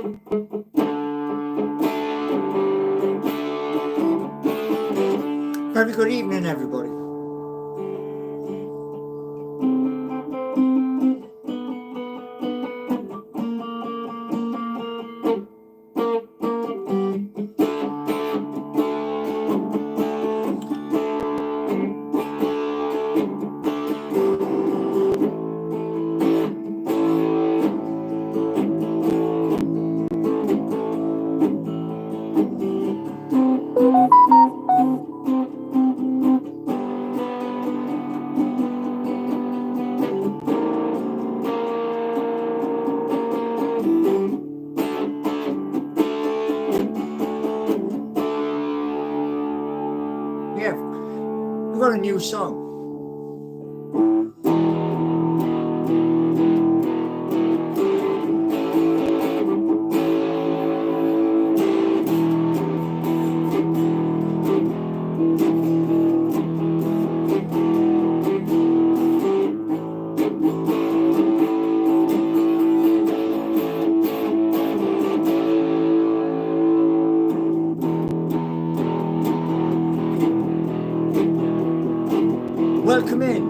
Very good evening, everybody. Yeah, we've got a new song. Welcome in.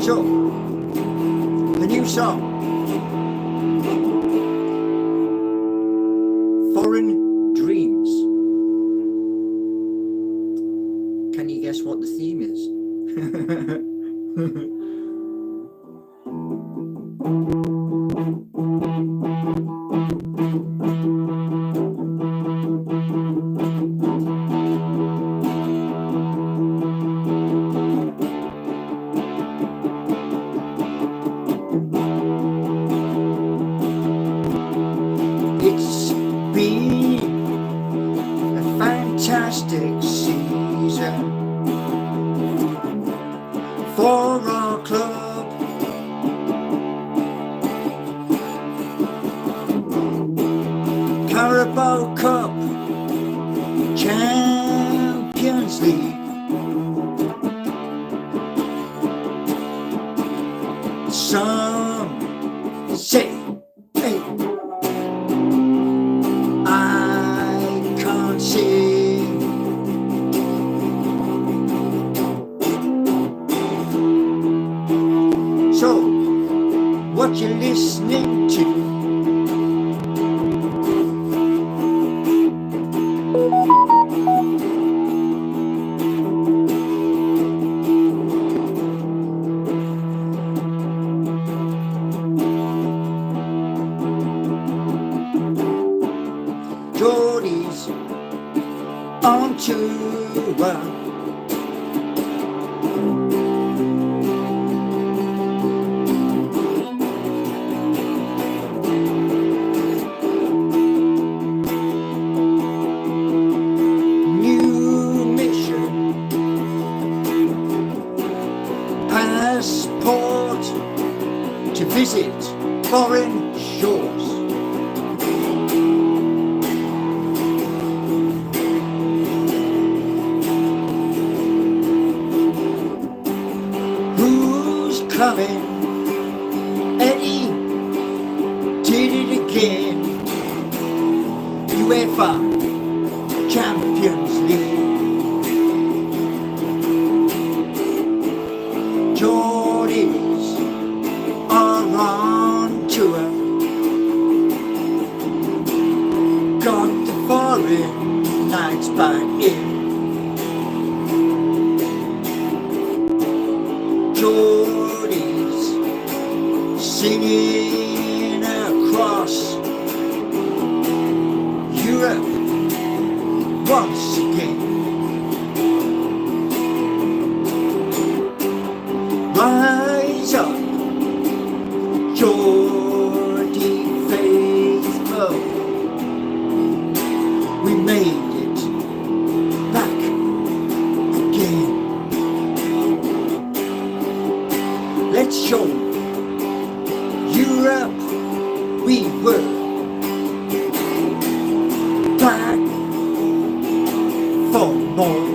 So, the new song, Foreign Dreams. Can you guess what the theme is? It's been a fantastic season for our club. Carabao Cup, Champions League, some say, hey, I can't see. So, what you listening to? Geordie's on tour. New mission, passport to visit foreign shores. Who's coming? Eddie did it again. UEFA Champions League. Geordies are on tour. Got the foreign nights back in. Geordies singing across Europe once again. Rise up, Geordie faithful. We made it back again. Let's show Europe we were back for more.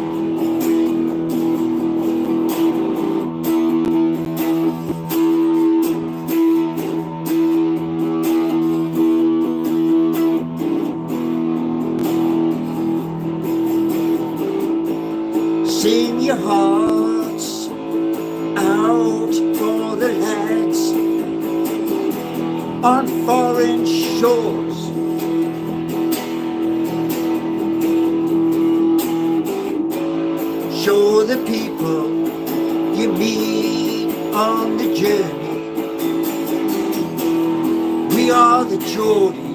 Sing your hearts out for the lads on foreign shores. Show the people you meet on the journey. We are the Geordies.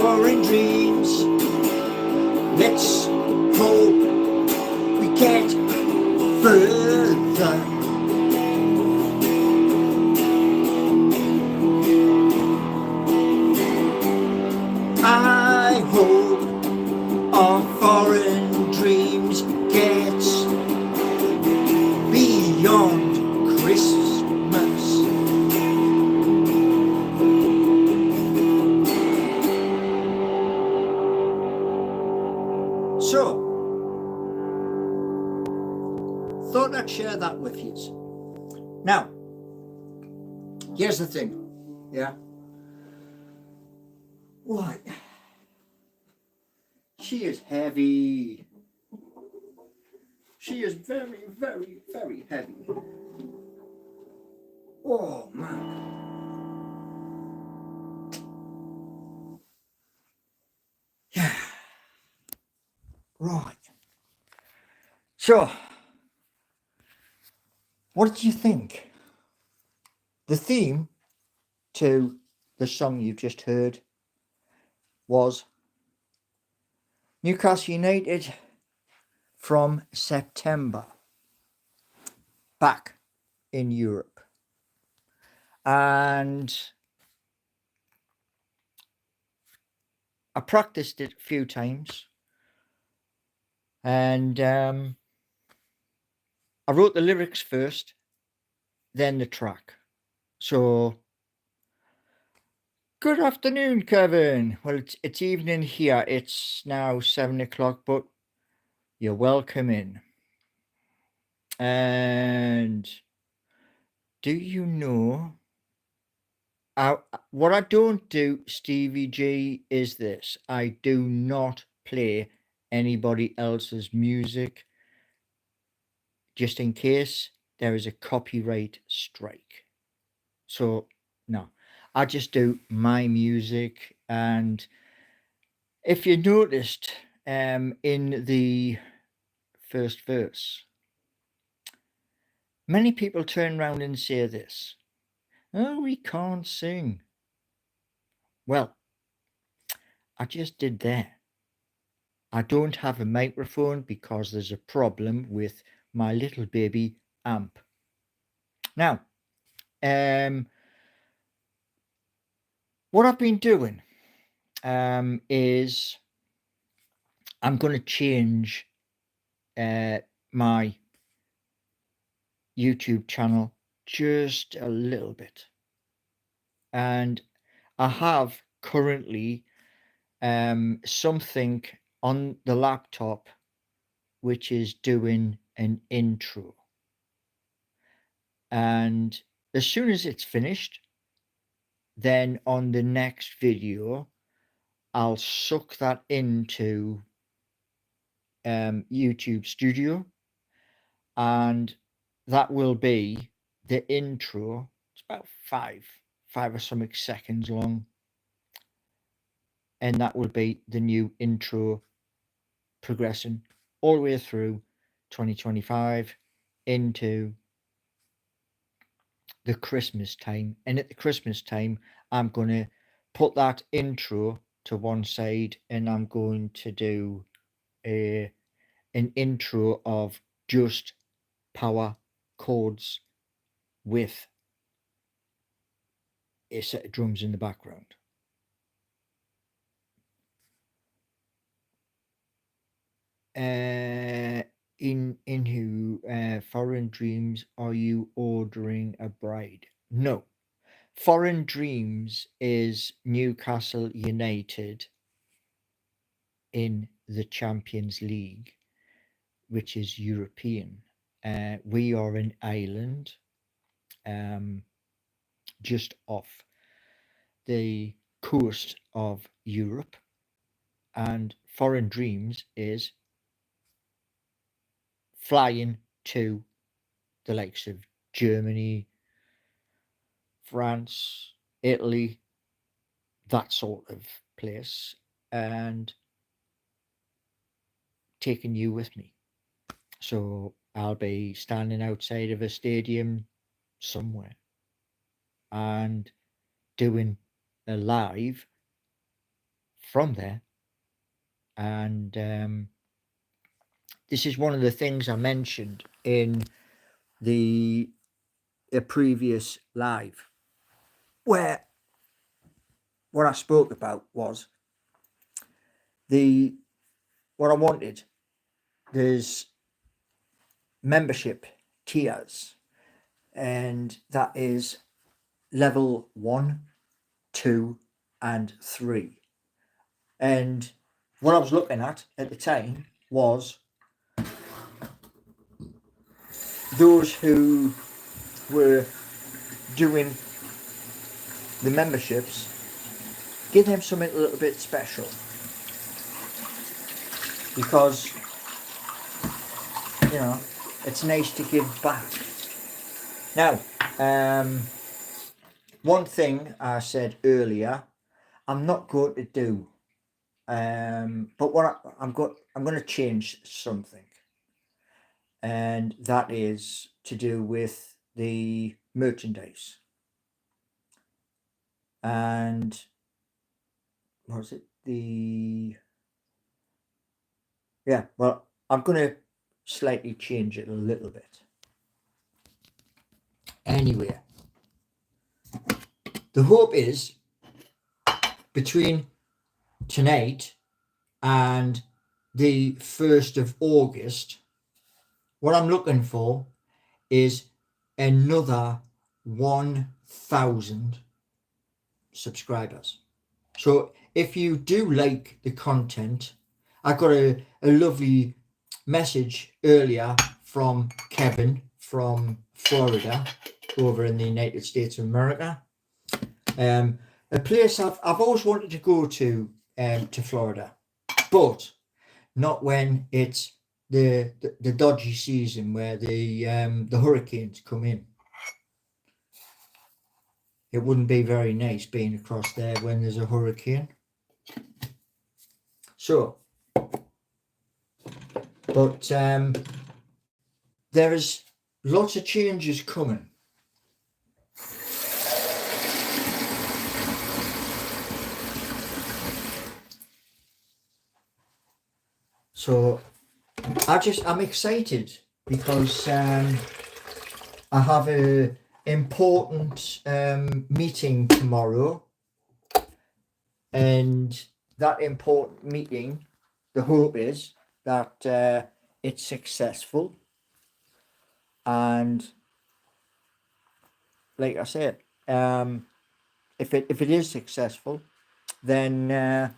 Foreign dreams, let's hope we get further. I hope our foreign dreams get beyond Christmas. So, thought I'd share that with you. Now, here's the thing, yeah? What? She is heavy. She is very, very, very heavy. Oh, man. Yeah. Right. So, what did you think? The theme to the song you've just heard was Newcastle United from September back in Europe. And I practiced it a few times. And I wrote the lyrics first, then the track. So, good afternoon, Kevin. Well, it's evening here. It's now 7 o'clock, but you're welcome in. And do you know, what I don't do, Stevie G, is this. I do not play anybody else's music, just in case there is a copyright strike. So, no, I just do my music. And if you noticed, in the first verse, many people turn around and say this: oh, we can't sing. Well, I just did that. I don't have a microphone because there's a problem with my little baby amp. Now, what I've been doing is I'm going to change my YouTube channel just a little bit. And I have currently something on the laptop which is doing an intro. And as soon as it's finished, then on the next video, I'll suck that into YouTube Studio, and that will be the intro. It's about five or something seconds long, and that will be the new intro, progressing all the way through 2025 into the Christmas time. And at the Christmas time, I'm going to put that intro to one side, and I'm going to do an intro of just power chords with a set of drums in the background. in who Foreign Dreams, are you ordering a bride? No. Foreign Dreams is Newcastle United in the Champions League, which is European. We are an island just off the coast of Europe, and Foreign Dreams is flying to the likes of Germany, France, Italy, that sort of place, and taking you with me. So I'll be standing outside of a stadium somewhere and doing a live from there. And this is one of the things I mentioned in the previous live, where what I spoke about was what I wanted. There's membership tiers, and that is level 1, 2, and 3. And what I was looking at the time was those who were doing the memberships, give them something a little bit special, because it's nice to give back. Now, one thing I said earlier, I'm not going to do, but what I'm going to change something, and that is to do with the merchandise. And what was it? Well, I'm going to slightly change it a little bit. Anyway, the hope is between tonight and the 1st of August, what I'm looking for is another 1,000 subscribers. So if you do like the content, I got a lovely message earlier from Kevin from Florida, over in the United States of America. A place I've always wanted to go to Florida, but not when it's the dodgy season where the hurricanes come in. It wouldn't be very nice being across there when there's a hurricane. So, but there is lots of changes coming. So I'm excited because I have a important meeting tomorrow, and that important meeting, the hope is that it's successful, and like I said, if it is successful, then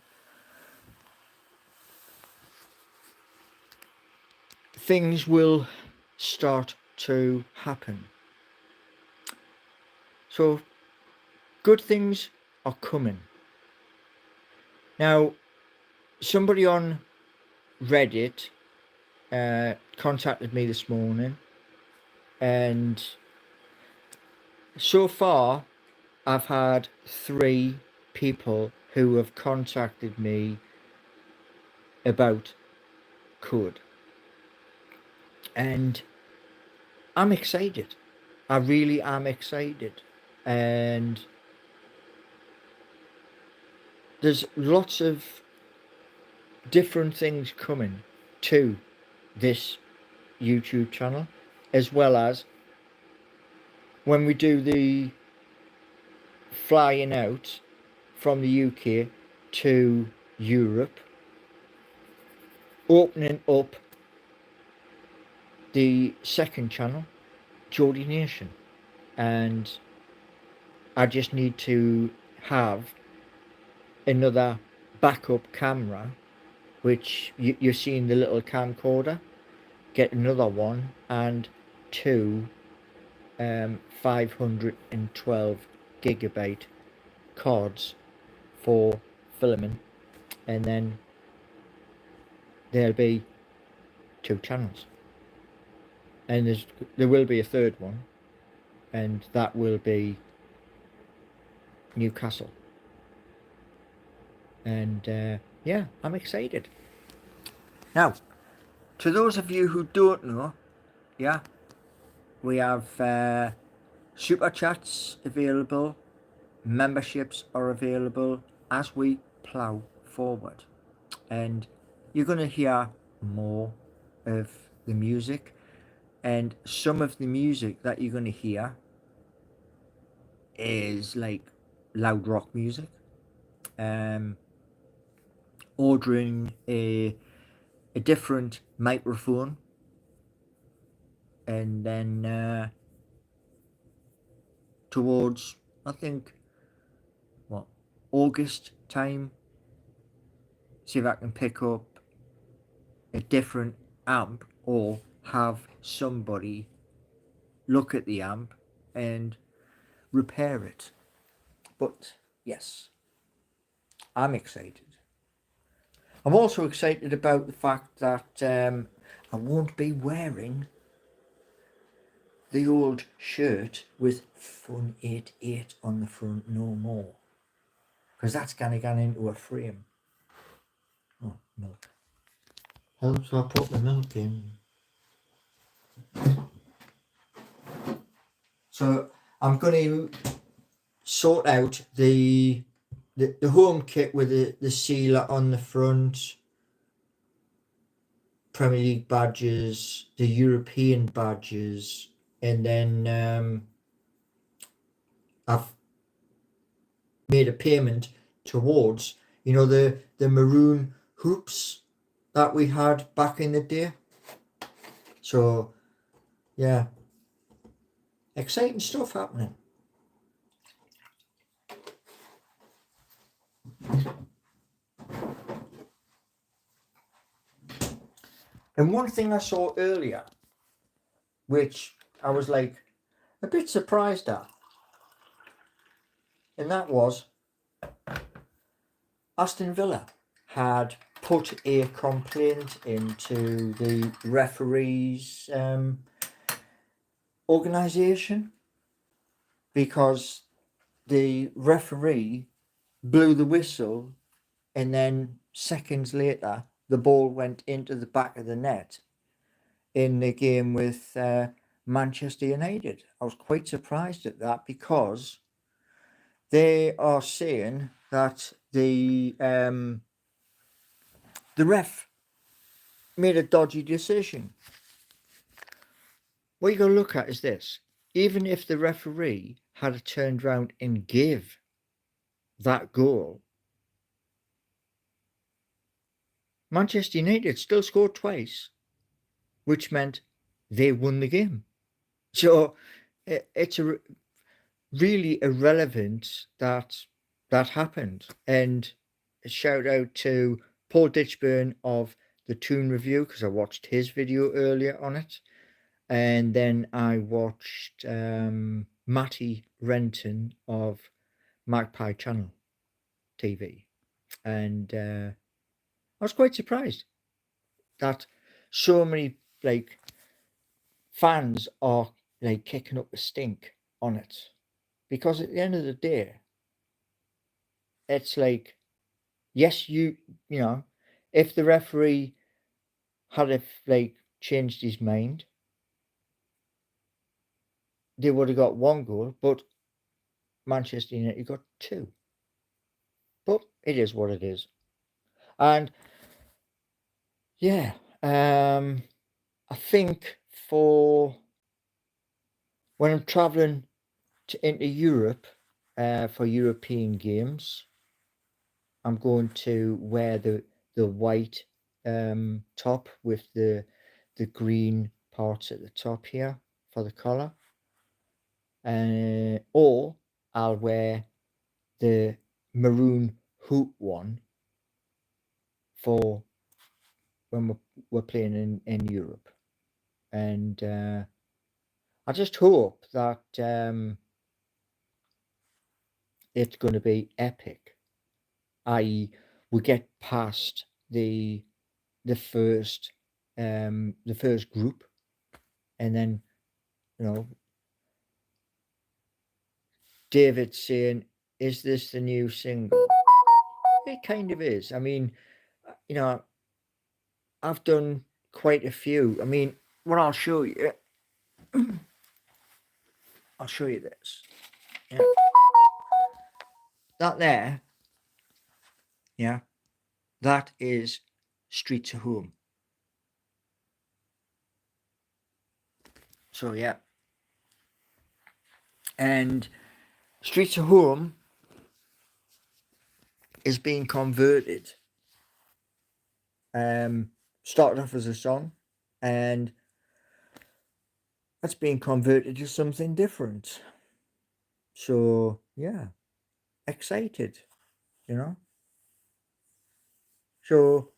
things will start to happen. So good things are coming. Now, somebody on Reddit contacted me this morning, and so far I've had 3 people who have contacted me about code, and I'm excited. I really am excited, and there's lots of different things coming to this YouTube channel, as well as when we do the flying out from the UK to Europe, opening up the second channel, Geordie Nation, and I just need to have another backup camera, which you're seeing the little camcorder. Get another one and two 512 gigabyte cards for filming, and then there'll be two channels, and there will be a third one, and that will be Newcastle. And yeah, I'm excited. Now, to those of you who don't know, yeah, we have super chats available, memberships are available as we plough forward, and you're going to hear more of the music, and some of the music that you're going to hear is like loud rock music, ordering a different microphone, and then towards, I think, what, August time, see if I can pick up a different amp or have somebody look at the amp and repair it. But yes, I'm excited. I'm also excited about the fact that I won't be wearing the old shirt with Fun 88 on the front no more, because that's gone into a frame. Oh, milk. Helps I put the milk in. So I'm going to sort out the home kit with the sealer on the front, Premier League badges, the European badges, and then I've made a payment towards, the maroon hoops that we had back in the day. So yeah, exciting stuff happening. And one thing I saw earlier, which I was like a bit surprised at, and that was Aston Villa had put a complaint into the referees organisation, because the referee blew the whistle, and then seconds later the ball went into the back of the net in the game with Manchester United. I was quite surprised at that, because they are saying that the ref made a dodgy decision. What you got to look at is this: even if the referee had turned around and give that goal, Manchester United still scored twice, which meant they won the game. So it's really irrelevant that that happened. And a shout out to Paul Ditchburn of the Toon Review, because I watched his video earlier on it. And then I watched Matty Renton of Magpie Channel TV. And I was quite surprised that so many fans are kicking up a stink on it, because at the end of the day, it's like, yes, you know, if the referee had changed his mind, they would have got one goal, but Manchester United got two. But it is what it is. And yeah, I think for when I'm traveling into Europe for European games, I'm going to wear the white top with the green parts at the top here for the collar, or I'll wear the maroon hoop one for when we're playing in Europe. And I just hope that it's going to be epic, i.e., we get past the first group, and then, you know, David saying, "Is this the new single?" It kind of is. I mean, you know, I've done quite a few. I mean, what I'll show you, I'll show you this. Yeah. That there, yeah, that is Streets of Home. So yeah, and Streets of Home is being converted. Started off as a song, and that's being converted to something different. So yeah, excited, you know. So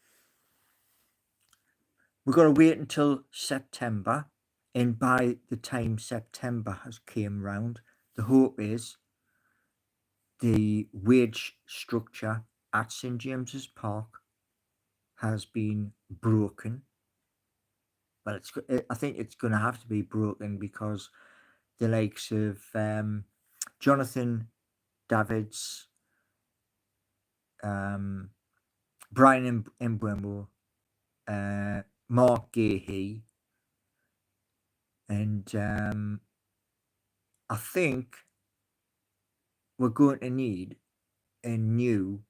we've got to wait until September, and by the time September has came round, the hope is the wage structure at St James's Park has been broken. Well, I think it's going to have to be broken because the likes of Jonathan Davids, Brian Mbwemo, Mark Gahey, and I think we're going to need a new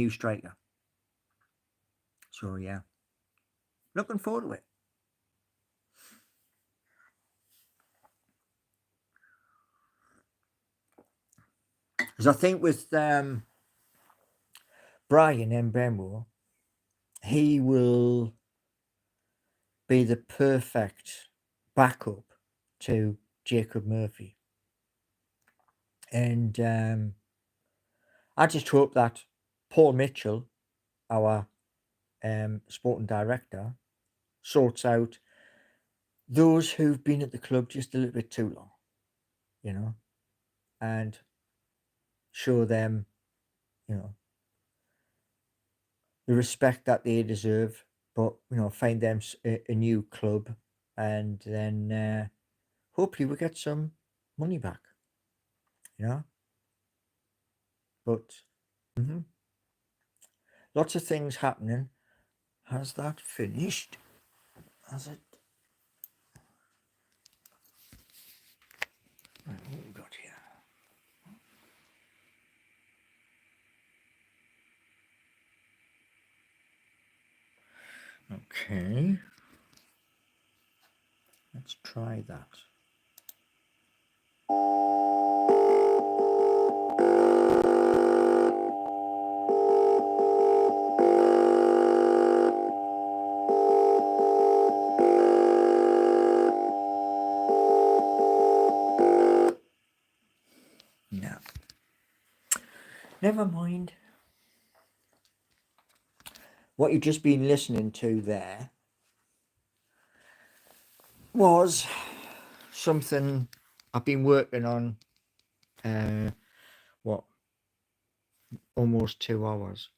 striker. So yeah, looking forward to it. Because I think with Brian Mbemo, he will be the perfect backup to Jacob Murphy. And I just hope that Paul Mitchell, our sporting director, sorts out those who've been at the club just a little bit too long, you know, and show them, you know, the respect that they deserve, but, you know, find them a new club, and then hopefully we get some money back, you know. But lots of things happening. Has that finished? Has it? Right, what have we got here? Okay. Let's try that. No. Never mind. What you've just been listening to there was something I've been working on, almost 2 hours.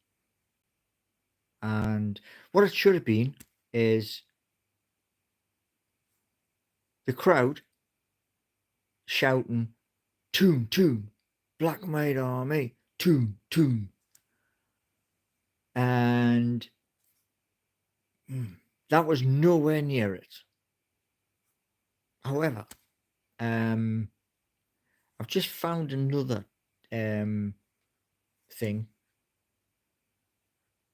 And what it should have been is the crowd shouting, "Toon, toon, Black Maid Army, toon, toon." And that was nowhere near it. However, I've just found another thing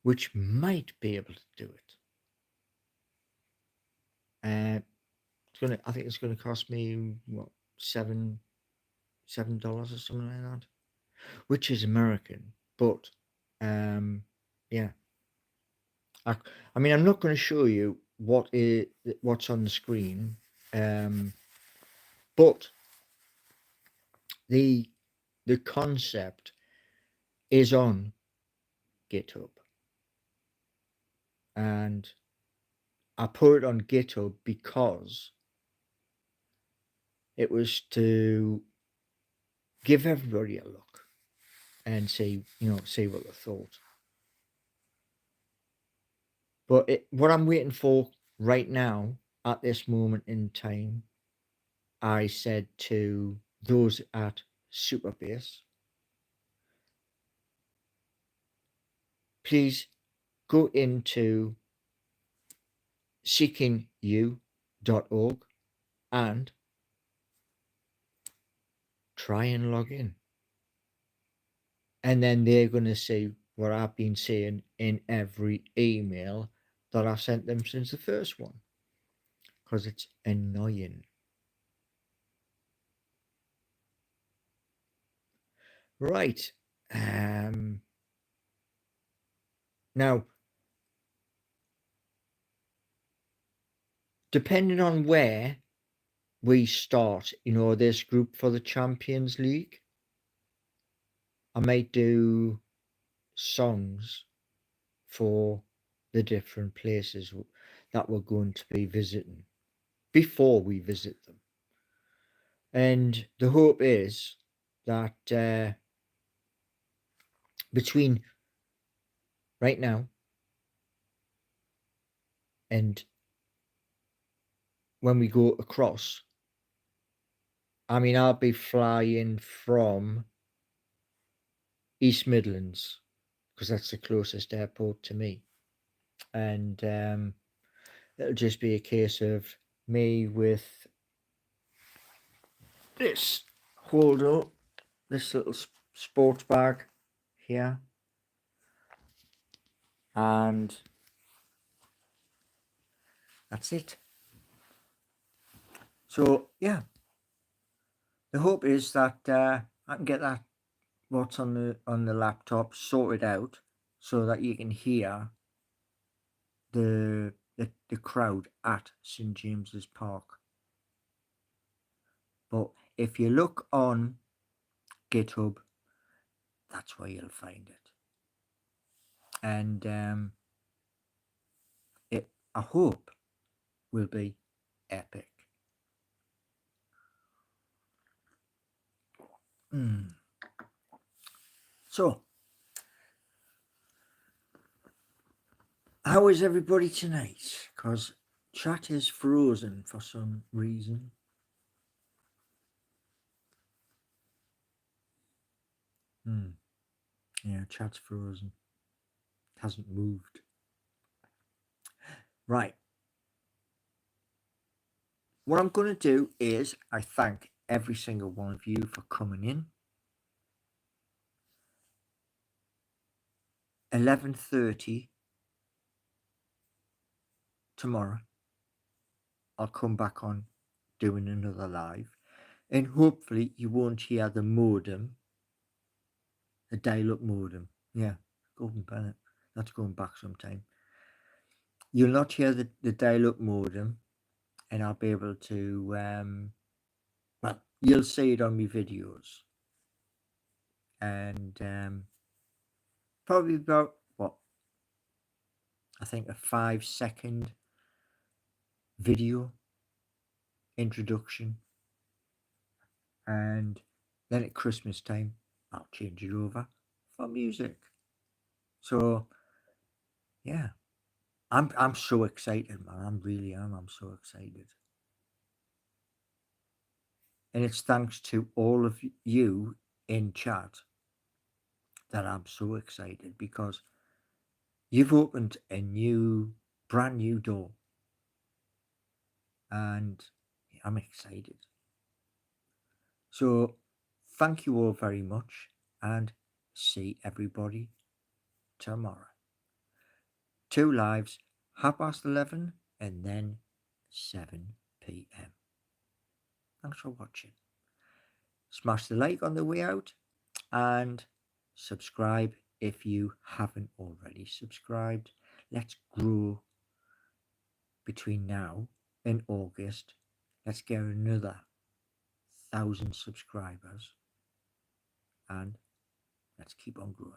which might be able to do it. I think it's gonna cost me what, $7 or something like that, which is American. But yeah, I mean, I'm not going to show you what's on the screen, but the concept is on GitHub, and I put it on GitHub because it was to give everybody a look and see what they thought. But what I'm waiting for right now at this moment in time, I said to those at Superbase, please go into seekingyou.org and try and log in. And then they're going to see what I've been saying in every email that I've sent them since the first one, because it's annoying. Right. Now, depending on where we start, this group for the Champions League, I might do songs for the different places that we're going to be visiting before we visit them. And the hope is that between right now and when we go across, I mean, I'll be flying from East Midlands because that's the closest airport to me. And it'll just be a case of me with this holder, this little sports bag here, and that's it. So yeah, the hope is that I can get that what's on the laptop sorted out so that you can hear the crowd at St James's Park. But if you look on GitHub, that's where you'll find it. And I hope will be epic. So, how is everybody tonight? Because chat is frozen for some reason. Yeah, chat's frozen. Hasn't moved. Right. What I'm going to do is I thank every single one of you for coming in. 11:30 tomorrow, I'll come back on doing another live, and hopefully you won't hear the modem, the dial-up modem. Yeah, Golden Bennett. That's going back sometime. You'll not hear the dial-up modem, and I'll be able to, well, you'll see it on my videos. And probably about, I think a 5-second video introduction. And then at Christmas time, I'll change it over for music. So, yeah, I'm so excited, man. I really am. I'm so excited. And it's thanks to all of you in chat that I'm so excited, because you've opened a brand new door. And I'm excited. So, thank you all very much, and see everybody tomorrow. 2 lives, 11:30 and then 7 p.m. Thanks for watching. Smash the like on the way out and subscribe if you haven't already subscribed. Let's grow between now and August, let's get another 1,000 subscribers and let's keep on growing.